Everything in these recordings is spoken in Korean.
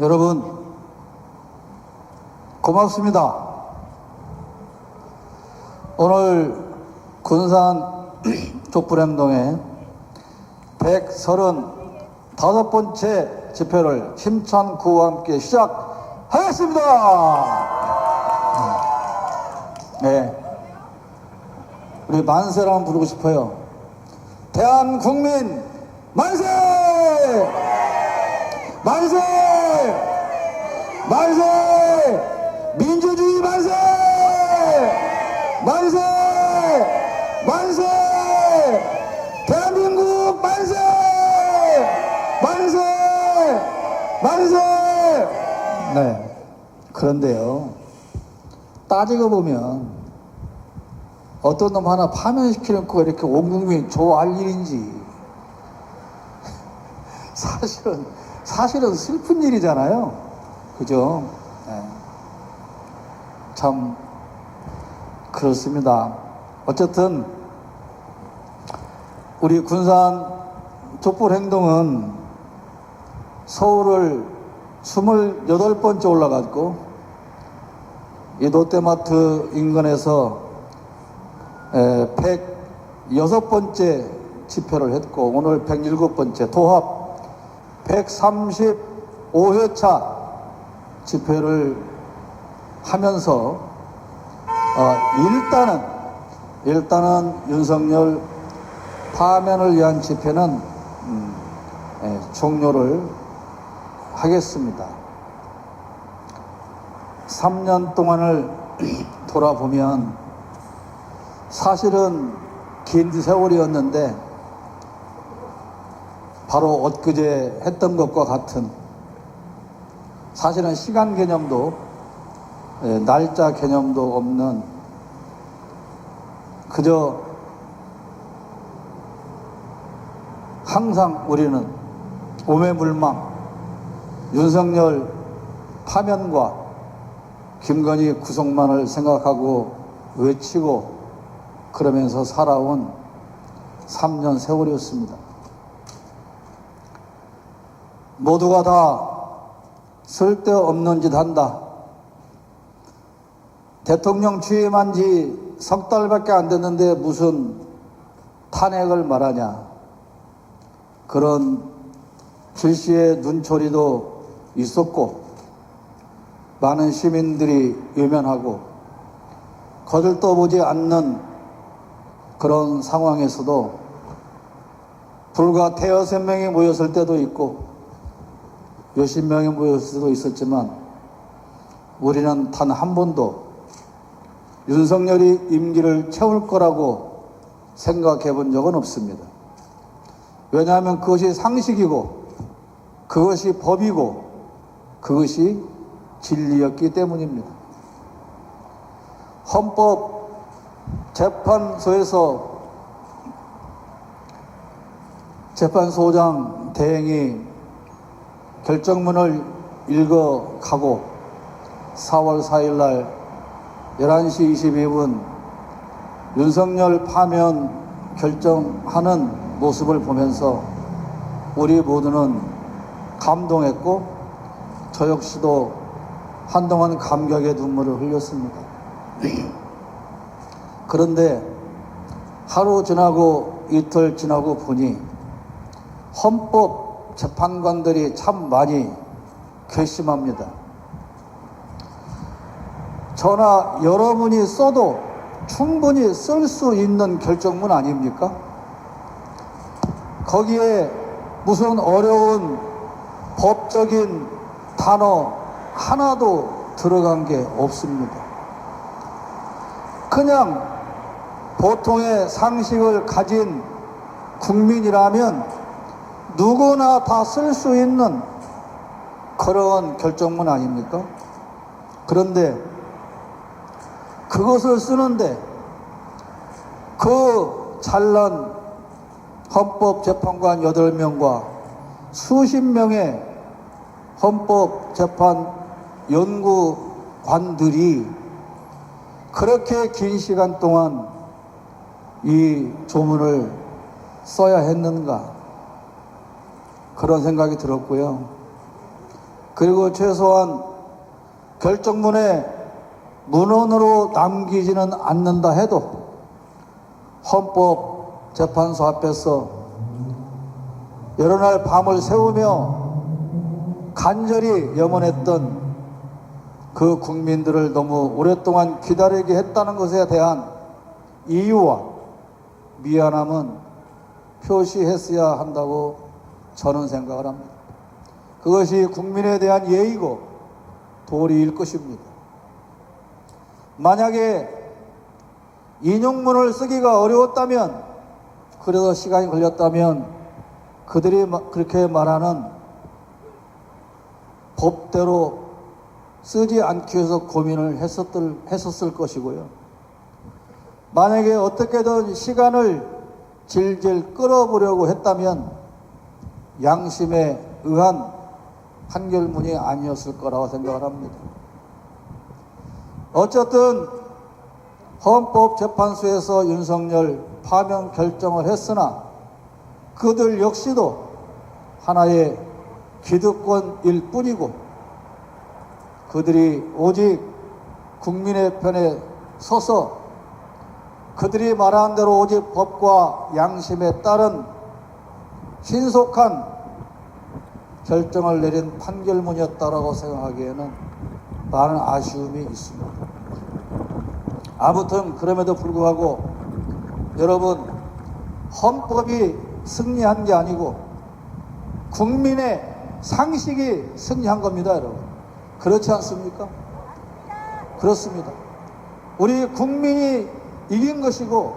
여러분 고맙습니다. 오늘 군산 촛불행동에 135번째 집회를 힘찬 구호와 함께 시작하겠습니다. 네, 우리 만세를 한번 부르고 싶어요. 대한국민 만세! 만세! 만세! 민주주의 만세! 만세! 만세! 대한민국 만세! 만세! 만세! 네. 그런데요, 따지고 보면 어떤 놈 하나 파면시키놓고 이렇게 온 국민이 좋아할 일인지 사실은 슬픈 일이잖아요. 그죠? 네. 참 그렇습니다. 어쨌든 우리 군산 촛불행동은 서울을 28번째 올라갔고, 이 롯데마트 인근에서 106번째 집회를 했고, 오늘 107번째 도합 135회차 집회를 하면서 일단은 윤석열 파면을 위한 집회는 종료를 하겠습니다. 3년 동안을 돌아보면 사실은 긴 세월이었는데, 바로 엊그제 했던 것과 같은, 사실은 시간 개념도 날짜 개념도 없는, 그저 항상 우리는 오매물망 윤석열 파면과 김건희 구속만을 생각하고 외치고 그러면서 살아온 3년 세월이었습니다. 모두가 다 쓸데없는 짓 한다. 대통령 취임한 지 석 달밖에 안 됐는데 무슨 탄핵을 말하냐. 그런 질시의 눈초리도 있었고, 많은 시민들이 외면하고 거들떠보지 않는 그런 상황에서도 불과 대여섯 명이 모였을 때도 있고 몇십 명이 모였을 때도 있었지만, 우리는 단 한 번도 윤석열이 임기를 채울 거라고 생각해 본 적은 없습니다. 왜냐하면 그것이 상식이고 그것이 법이고 그것이 진리였기 때문입니다. 헌법재판소에서 재판소장 대행이 결정문을 읽어가고 4월 4일 날 11시 22분 윤석열 파면 결정하는 모습을 보면서 우리 모두는 감동했고, 저 역시도 한동안 감격의 눈물을 흘렸습니다. 그런데 하루 지나고 이틀 지나고 보니 헌법 재판관들이 참 많이 괘씸합니다. 저나 여러분이 써도 충분히 쓸 수 있는 결정문 아닙니까? 거기에 무슨 어려운 법적인 단어 하나도 들어간 게 없습니다. 그냥 보통의 상식을 가진 국민이라면 누구나 다 쓸 수 있는 그런 결정문 아닙니까? 그런데 그것을 쓰는데 그 잘난 헌법재판관 8명과 수십 명의 헌법재판 연구관들이 그렇게 긴 시간 동안 이 조문을 써야 했는가, 그런 생각이 들었고요. 그리고 최소한 결정문에 문헌으로 남기지는 않는다 해도 헌법재판소 앞에서 여러 날 밤을 새우며 간절히 염원했던 그 국민들을 너무 오랫동안 기다리게 했다는 것에 대한 이유와 미안함은 표시했어야 한다고 저는 생각을 합니다. 그것이 국민에 대한 예의고 도리일 것입니다. 만약에 인용문을 쓰기가 어려웠다면, 그래서 시간이 걸렸다면 그들이 그렇게 말하는 법대로 쓰지 않기 위해서 고민을 했었을 것이고요. 만약에 어떻게든 시간을 질질 끌어보려고 했다면 양심에 의한 판결문이 아니었을 거라고 생각을 합니다. 어쨌든 헌법재판소에서 윤석열 파면 결정을 했으나 그들 역시도 하나의 기득권일 뿐이고, 그들이 오직 국민의 편에 서서 그들이 말한 대로 오직 법과 양심에 따른 신속한 결정을 내린 판결문이었다라고 생각하기에는 많은 아쉬움이 있습니다. 아무튼 그럼에도 불구하고 여러분, 헌법이 승리한 게 아니고 국민의 상식이 승리한 겁니다, 여러분. 그렇지 않습니까? 그렇습니다. 우리 국민이 이긴 것이고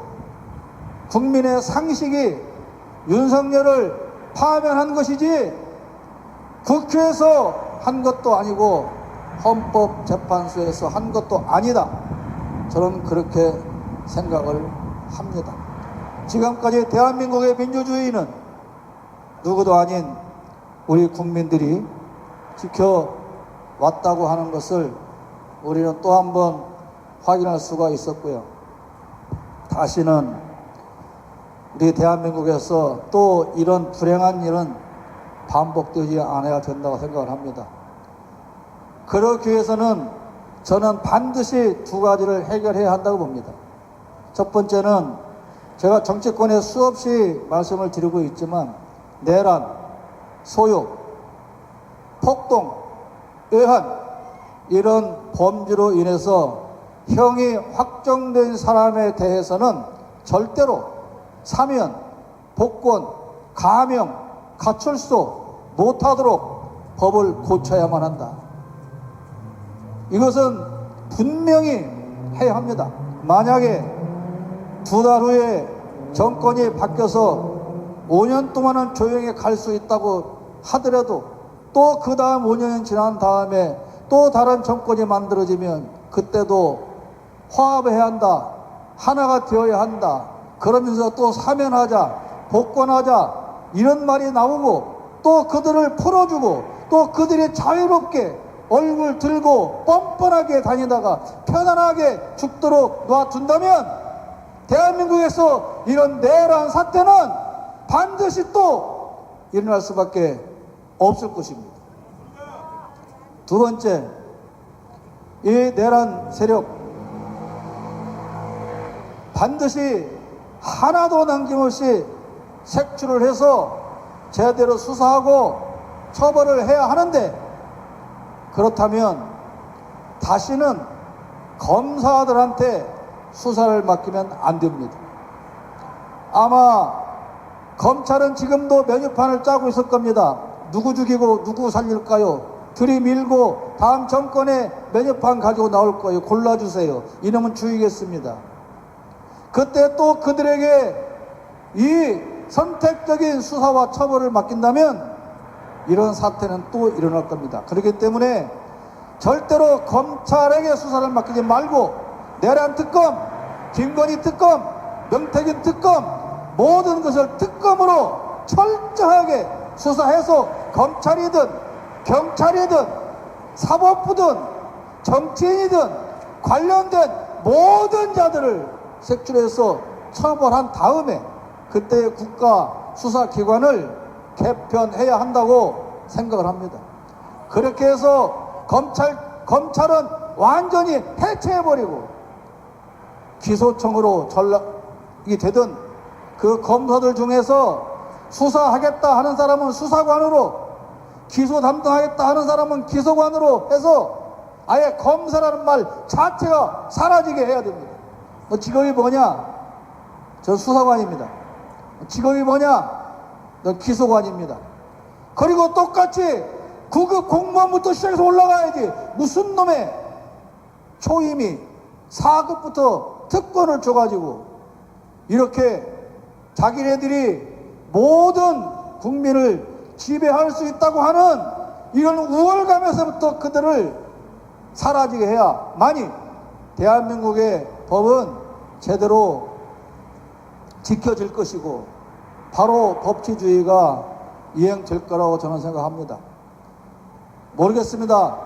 국민의 상식이 윤석열을 파면한 것이지 국회에서 한 것도 아니고 헌법재판소에서 한 것도 아니다. 저는 그렇게 생각을 합니다. 지금까지 대한민국의 민주주의는 누구도 아닌 우리 국민들이 지켜왔다고 하는 것을 우리는 또 한 번 확인할 수가 있었고요. 다시는 우리 대한민국에서 또 이런 불행한 일은 반복되지 않아야 된다고 생각을 합니다. 그러기 위해서는 저는 반드시 두 가지를 해결해야 한다고 봅니다. 첫 번째는 제가 정치권에 수없이 말씀을 드리고 있지만 내란, 소욕, 폭동, 외환 이런 범죄로 인해서 형이 확정된 사람에 대해서는 절대로 사면, 복권, 감형, 가출소 못하도록 법을 고쳐야만 한다. 이것은 분명히 해야 합니다. 만약에 두 달 후에 정권이 바뀌어서 5년 동안은 조용히 갈 수 있다고 하더라도 또 그 다음 5년이 지난 다음에 또 다른 정권이 만들어지면 그때도 화합해야 한다. 하나가 되어야 한다. 그러면서 또 사면하자, 복권하자 이런 말이 나오고 또 그들을 풀어주고 또 그들이 자유롭게 얼굴 들고 뻔뻔하게 다니다가 편안하게 죽도록 놔둔다면 대한민국에서 이런 내란 사태는 반드시 또 일어날 수밖에 없을 것입니다. 두 번째, 이 내란 세력 반드시 하나도 남김없이 색출을 해서 제대로 수사하고 처벌을 해야 하는데, 그렇다면 다시는 검사들한테 수사를 맡기면 안 됩니다. 아마 검찰은 지금도 메뉴판을 짜고 있을 겁니다. 누구 죽이고 누구 살릴까요? 들이밀고 다음 정권에 메뉴판 가지고 나올 거예요. 골라주세요. 이놈은 죽이겠습니다. 그때 또 그들에게 이 선택적인 수사와 처벌을 맡긴다면 이런 사태는 또 일어날 겁니다. 그렇기 때문에 절대로 검찰에게 수사를 맡기지 말고 내란 특검, 김건희 특검, 명태균 특검 모든 것을 특검으로 철저하게 수사해서 검찰이든 경찰이든 사법부든 정치인이든 관련된 모든 자들을 색출해서 처벌한 다음에 그때 국가 수사기관을 개편해야 한다고 생각을 합니다. 그렇게 해서 검찰은 완전히 해체해버리고 기소청으로 전락이 되든 그 검사들 중에서 수사하겠다 하는 사람은 수사관으로, 기소 담당하겠다 하는 사람은 기소관으로 해서 아예 검사라는 말 자체가 사라지게 해야 됩니다. 너 직업이 뭐냐? 저 수사관입니다. 직업이 뭐냐? 너 기소관입니다. 그리고 똑같이 9급 공무원부터 시작해서 올라가야지. 무슨 놈의 초임이 4급부터 특권을 줘가지고 이렇게 자기네들이 모든 국민을 지배할 수 있다고 하는 이런 우월감에서부터 그들을 사라지게 해야만이 대한민국의 법은 제대로 지켜질 것이고 바로 법치주의가 이행될 거라고 저는 생각합니다. 모르겠습니다.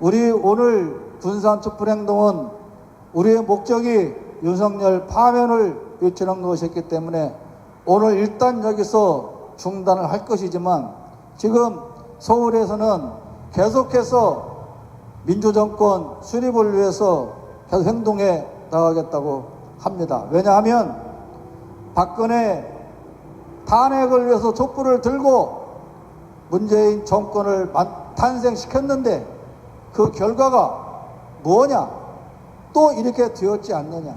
우리 오늘 군산촛불행동은 우리의 목적이 윤석열 파면을 외치는 것이었기 때문에 오늘 일단 여기서 중단을 할 것이지만 지금 서울에서는 계속해서 민주정권 수립을 위해서 계속 행동해 나가겠다고 합니다. 왜냐하면 박근혜 탄핵을 위해서 촛불을 들고 문재인 정권을 탄생시켰는데 그 결과가 뭐냐? 또 이렇게 되었지 않느냐?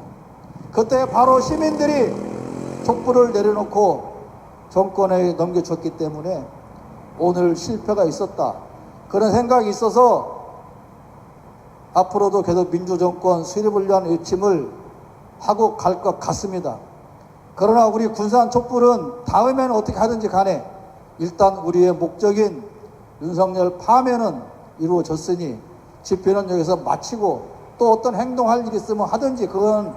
그때 바로 시민들이 촛불을 내려놓고 정권에 넘겨줬기 때문에 오늘 실패가 있었다. 그런 생각이 있어서 앞으로도 계속 민주정권 수립을 위한 외침을 하고 갈 것 같습니다. 그러나 우리 군산 촛불은 다음에는 어떻게 하든지 간에 일단 우리의 목적인 윤석열 파면은 이루어졌으니 집회는 여기서 마치고 또 어떤 행동할 일이 있으면 하든지 그건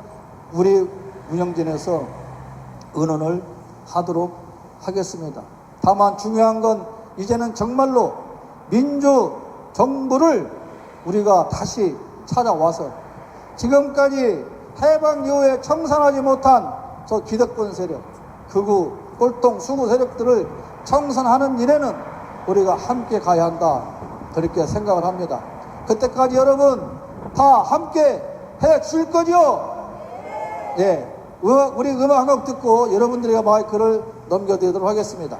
우리 운영진에서 의논을 하도록 하겠습니다. 다만 중요한 건 이제는 정말로 민주정부를 우리가 다시 찾아와서 지금까지 해방 이후에 청산하지 못한 저 기득권 세력, 극우, 꼴통, 수구 세력들을 청산하는 일에는 우리가 함께 가야 한다. 그렇게 생각을 합니다. 그때까지 여러분 다 함께 해 줄 거죠? 예. 우리 음악 한 곡 듣고 여러분들에게 마이크를 넘겨드리도록 하겠습니다.